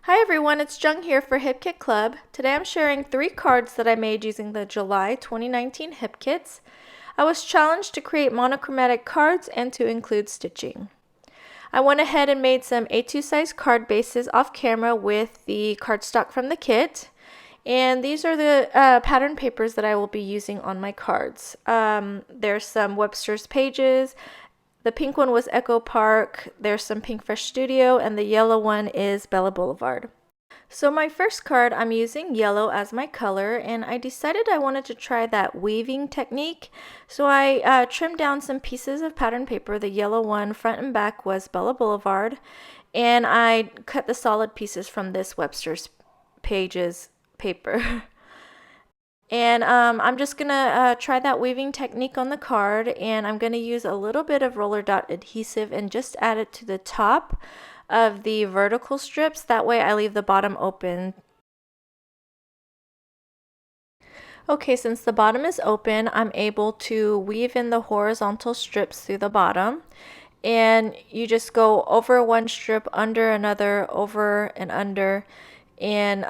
Hi everyone, it's Jung here for Hip Kit Club. Today I'm sharing 3 cards that I made using the July 2019 Hip Kits. I was challenged to create monochromatic cards and to include stitching. I went ahead and made some A2 size card bases off camera with the cardstock from the kit. And these are the pattern papers that I will be using on my cards. There's some Webster's Pages. The pink one was Echo Park, there's some Pink Fresh Studio, and the yellow one is Bella Boulevard. So my first card, I'm using yellow as my color, and I decided I wanted to try that weaving technique. So I trimmed down some pieces of pattern paper. The yellow one, front and back, was Bella Boulevard, and I cut the solid pieces from this Webster's Pages paper. And I'm just going to try that weaving technique on the card, and I'm going to use a little bit of roller dot adhesive and just add it to the top of the vertical strips. That way I leave the bottom open. Okay, since the bottom is open, I'm able to weave in the horizontal strips through the bottom. And you just go over one strip, under another, over and under, and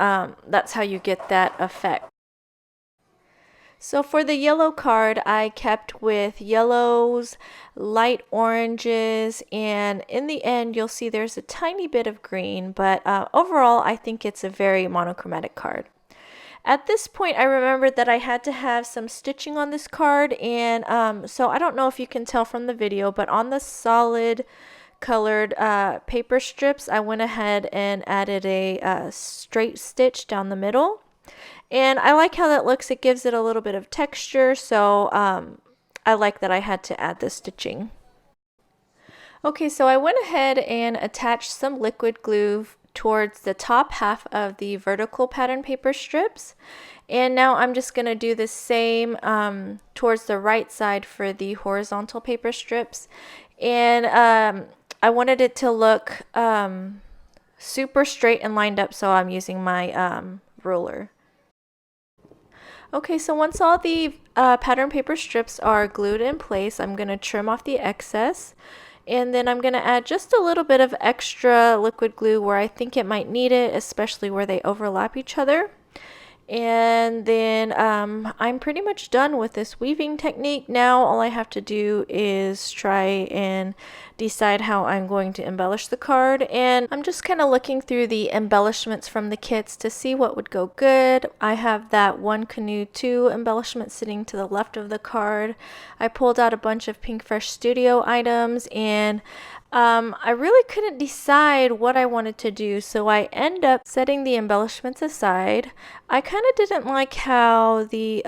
that's how you get that effect. So for the yellow card, I kept with yellows, light oranges, and in the end, you'll see there's a tiny bit of green, but overall, I think it's a very monochromatic card. At this point, I remembered that I had to have some stitching on this card, and so I don't know if you can tell from the video, but on the solid colored paper strips, I went ahead and added a straight stitch down the middle. And I like how that looks. It gives it a little bit of texture, so I like that I had to add the stitching. Okay, so I went ahead and attached some liquid glue towards the top half of the vertical pattern paper strips. And now I'm just going to do the same towards the right side for the horizontal paper strips. And I wanted it to look super straight and lined up, so I'm using my ruler. Okay, so once all the pattern paper strips are glued in place, I'm going to trim off the excess. And then I'm going to add just a little bit of extra liquid glue where I think it might need it, especially where they overlap each other. And then I'm pretty much done with this weaving technique. Now all I have to do is try and decide how I'm going to embellish the card. And I'm just kind of looking through the embellishments from the kits to see what would go good. I have that One Canoe 2 embellishment sitting to the left of the card. I pulled out a bunch of Pink Fresh Studio items, and I really couldn't decide what I wanted to do, so I end up setting the embellishments aside. I kind of didn't like how the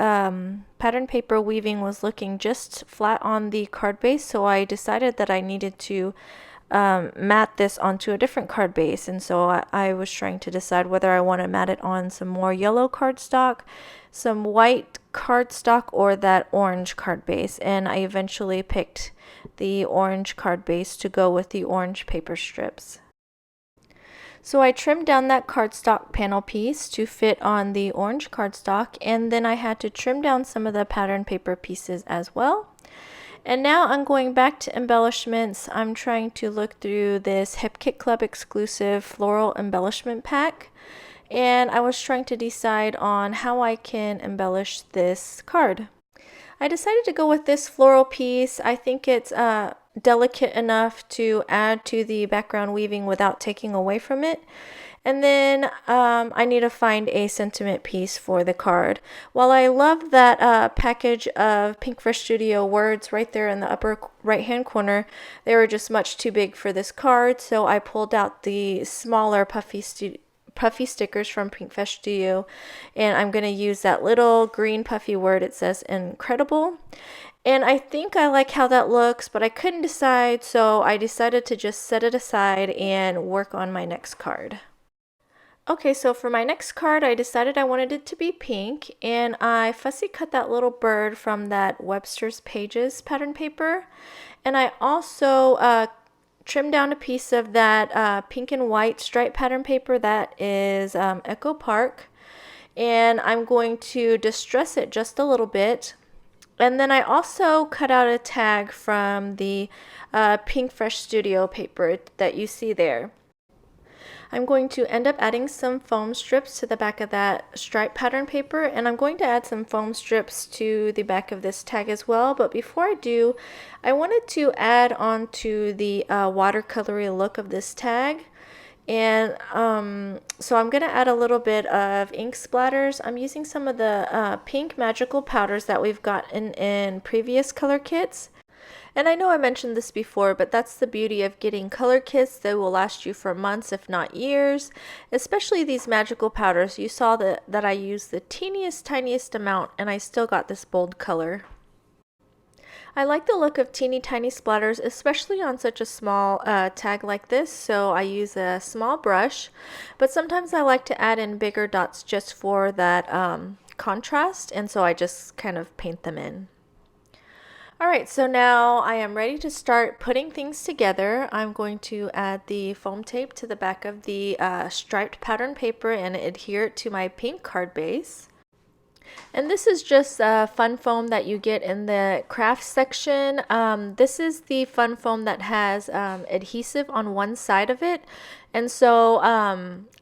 pattern paper weaving was looking just flat on the card base, so I decided that I needed to mat this onto a different card base, and so I was trying to decide whether I want to mat it on some more yellow cardstock, some white cardstock, or that orange card base, and I eventually picked the orange card base to go with the orange paper strips. So I trimmed down that cardstock panel piece to fit on the orange cardstock, and then I had to trim down some of the pattern paper pieces as well. And now I'm going back to embellishments. I'm trying to look through this Hip Kit Club exclusive floral embellishment pack, and I was trying to decide on how I can embellish this card. I decided to go with this floral piece. I think it's delicate enough to add to the background weaving without taking away from it. And then I need to find a sentiment piece for the card. While I love that package of Pink Fresh Studio words right there in the upper right hand corner, they were just much too big for this card, so I pulled out the smaller puffy stickers from Pink Fresh Studio, and I'm going to use that little green puffy word. It says incredible, and I think I like how that looks, but I couldn't decide, so I decided to just set it aside and work on my next card. Okay, so for my next card, I decided I wanted it to be pink, and I fussy cut that little bird from that Webster's Pages pattern paper, and I also trim down a piece of that pink and white stripe pattern paper that is Echo Park, and I'm going to distress it just a little bit. And then I also cut out a tag from the Pink Fresh Studio paper that you see there. I'm going to end up adding some foam strips to the back of that stripe pattern paper, and I'm going to add some foam strips to the back of this tag as well. But before I do, I wanted to add on to the watercolory look of this tag. And so I'm going to add a little bit of ink splatters. I'm using some of the pink magical powders that we've got in previous color kits. And I know I mentioned this before, but that's the beauty of getting color kits that will last you for months, if not years, especially these magical powders. You saw that I used the tiniest amount, and I still got this bold color. I like the look of teeny tiny splatters, especially on such a small tag like this, so I use a small brush, but sometimes I like to add in bigger dots just for that contrast, and so I just kind of paint them in. Alright, so now I am ready to start putting things together. I'm going to add the foam tape to the back of the striped pattern paper and adhere it to my pink card base. And this is just fun foam that you get in the craft section. This is the fun foam that has adhesive on one side of it, and so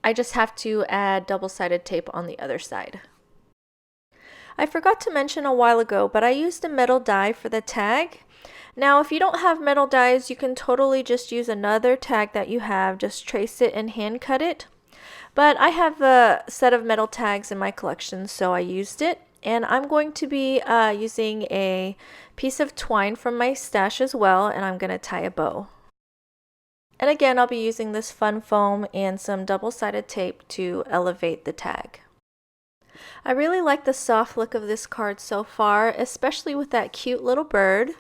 I just have to add double-sided tape on the other side. I forgot to mention a while ago, but I used a metal die for the tag. Now, if you don't have metal dies, you can totally just use another tag that you have, just trace it and hand cut it. But I have a set of metal tags in my collection, so I used it. And I'm going to be using a piece of twine from my stash as well, and I'm going to tie a bow. And again, I'll be using this fun foam and some double-sided tape to elevate the tag. I really like the soft look of this card so far, especially with that cute little bird.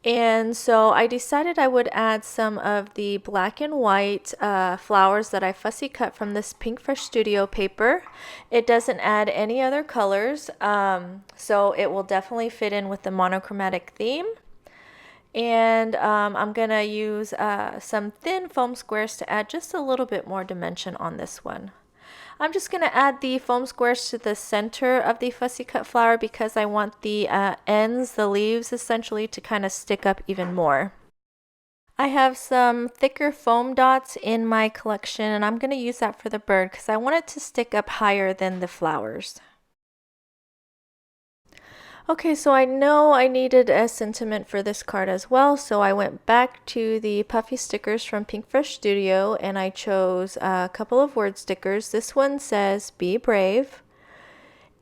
And so I decided I would add some of the black and white flowers that I fussy cut from this Pink Fresh Studio paper. It doesn't add any other colors, so it will definitely fit in with the monochromatic theme. And I'm going to use some thin foam squares to add just a little bit more dimension on this one. I'm just going to add the foam squares to the center of the fussy cut flower because I want the ends, the leaves essentially, to kind of stick up even more. I have some thicker foam dots in my collection, and I'm going to use that for the bird because I want it to stick up higher than the flowers. Okay, so I know I needed a sentiment for this card as well, so I went back to the puffy stickers from Pink Fresh Studio and I chose a couple of word stickers. This one says, "Be brave."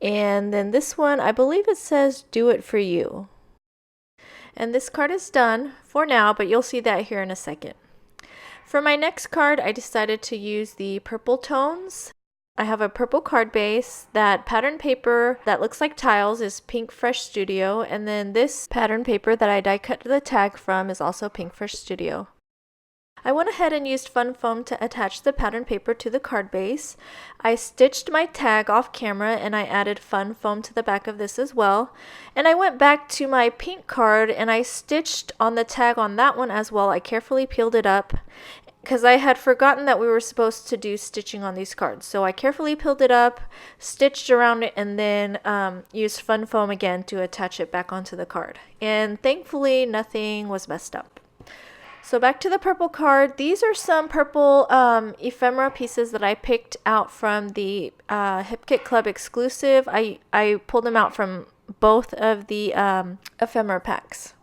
And then this one, I believe it says, "Do it for you." And this card is done for now, but you'll see that here in a second. For my next card, I decided to use the purple tones. I have a purple card base. That pattern paper that looks like tiles is Pink Fresh Studio, and then this pattern paper that I die cut the tag from is also Pink Fresh Studio. I went ahead and used fun foam to attach the pattern paper to the card base. I stitched my tag off camera and I added fun foam to the back of this as well. And I went back to my pink card and I stitched on the tag on that one as well. I carefully peeled it up because I had forgotten that we were supposed to do stitching on these cards. So I carefully peeled it up, stitched around it, and then used fun foam again to attach it back onto the card. And thankfully, nothing was messed up. So back to the purple card. These are some purple ephemera pieces that I picked out from the Hip Kit Club exclusive. I pulled them out from both of the ephemera packs.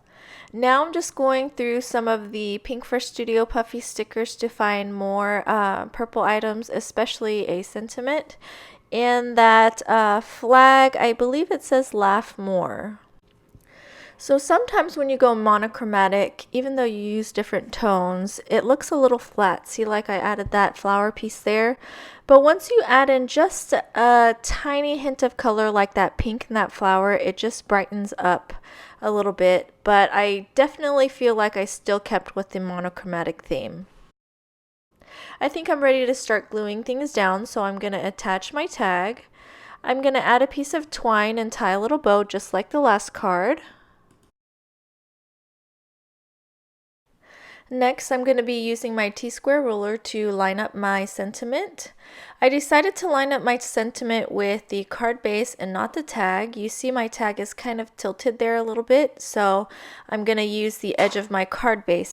Now I'm just going through some of the Pink Fresh Studio puffy stickers to find more purple items, especially a sentiment. And that flag, I believe it says "Laugh More." So sometimes when you go monochromatic, even though you use different tones, it looks a little flat. See, like I added that flower piece there. But once you add in just a tiny hint of color like that pink in that flower, it just brightens up a little bit. But I definitely feel like I still kept with the monochromatic theme. I think I'm ready to start gluing things down, so I'm going to attach my tag. I'm going to add a piece of twine and tie a little bow just like the last card. Next, I'm going to be using my T-square ruler to line up my sentiment. I decided to line up my sentiment with the card base and not the tag. You see my tag is kind of tilted there a little bit, so I'm going to use the edge of my card base.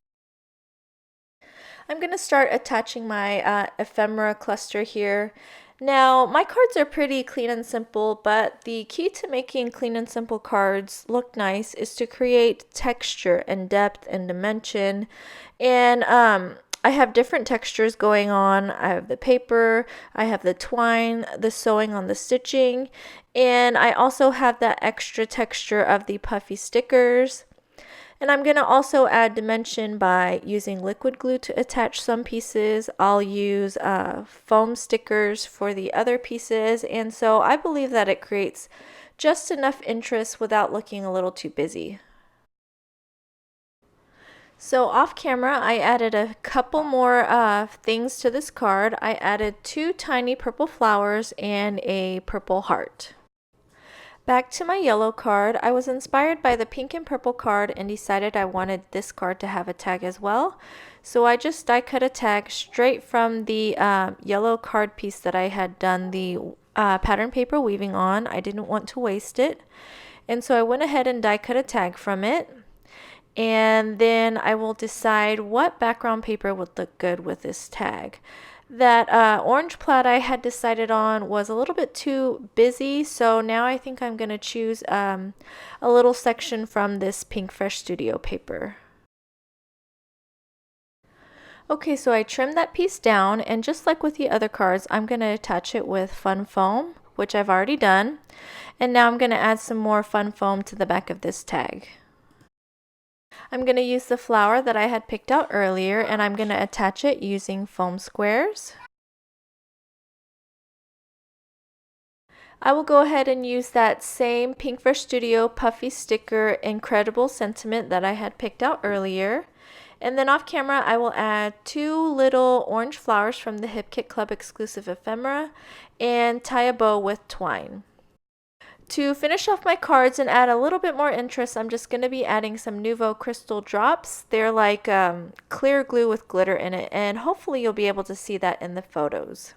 I'm going to start attaching my ephemera cluster here. Now, my cards are pretty clean and simple, but the key to making clean and simple cards look nice is to create texture and depth and dimension. And I have different textures going on. I have the paper, I have the twine, the sewing on the stitching, and I also have that extra texture of the puffy stickers. And I'm going to also add dimension by using liquid glue to attach some pieces. I'll use foam stickers for the other pieces. And so I believe that it creates just enough interest without looking a little too busy. So off camera, I added a couple more things to this card. I added 2 tiny purple flowers and a purple heart. Back to my yellow card, I was inspired by the pink and purple card and decided I wanted this card to have a tag as well. So I just die cut a tag straight from the yellow card piece that I had done the pattern paper weaving on. I didn't want to waste it. And so I went ahead and die cut a tag from it. And then I will decide what background paper would look good with this tag. That orange plaid I had decided on was a little bit too busy, so now I think I'm going to choose a little section from this Pink Fresh Studio paper. Okay, so I trimmed that piece down, and just like with the other cards, I'm going to attach it with fun foam, which I've already done. And now I'm going to add some more fun foam to the back of this tag. I'm going to use the flower that I had picked out earlier, and I'm going to attach it using foam squares. I will go ahead and use that same Pink Fresh Studio puffy sticker Incredible Sentiment that I had picked out earlier. And then off camera, I will add 2 little orange flowers from the Hip Kit Club exclusive ephemera and tie a bow with twine. To finish off my cards and add a little bit more interest, I'm just going to be adding some Nouveau Crystal drops. They're like clear glue with glitter in it, and hopefully you'll be able to see that in the photos.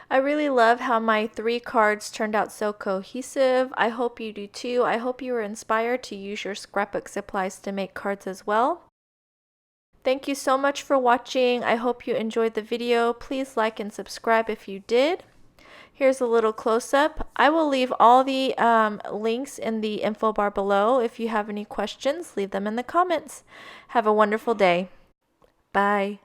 I really love how my 3 cards turned out so cohesive. I hope you do too. I hope you were inspired to use your scrapbook supplies to make cards as well. Thank you so much for watching. I hope you enjoyed the video. Please like and subscribe if you did. Here's a little close-up. I will leave all the links in the info bar below. If you have any questions, leave them in the comments. Have a wonderful day. Bye.